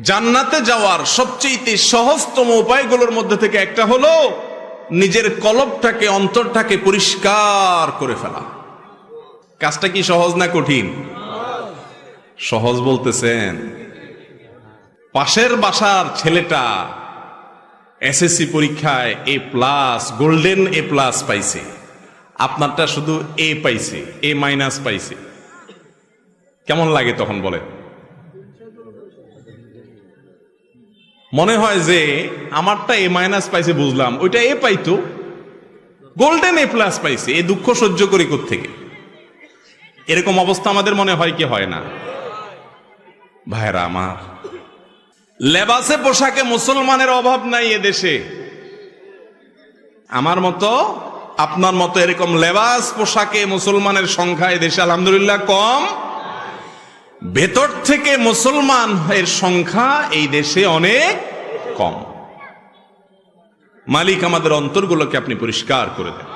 জান্নাতে যাওয়ার সবচেয়ে সহজতম উপায়গুলোর মধ্যে থেকে একটা হলো নিজের কলবটাকে, অন্তরটাকে পরিষ্কার করে ফেলা। কাজটা কি সহজ না কঠিন? সহজ বলতেছেন? পাশের বাসার ছেলেটা এসএসসি পরীক্ষায় এ প্লাস, গোল্ডেন এ প্লাস পাইছে, আপনারটা শুধু এ পাইছে, এ মাইনাস পাইছে, কেমন লাগে তখন বলে? মনে হয় যে আমারটা এ মাইনাস পাইছে বুঝলাম, ওইটা এ পাইতো, গোল্ডেন এ প্লাস পাইছে, এ দুঃখ সহ্য করি কোত্থেকে? এরকম অবস্থা আমাদের মনে হয় কি হয় না? ভাইরা আমার, লেবাসে পোশাকে মুসলমানের অভাব নাই এদেশে। আমার মতো আপনার মতো এরকম লেবাস পোশাকে মুসলমানের সংখ্যা এদেশে আলহামদুলিল্লাহ কম। ভেতর থেকে মুসলমান এর সংখ্যা এই দেশে অনেক কম। মালিক আমাদের অন্তরগুলোকে আপনি পরিষ্কার করে দেন।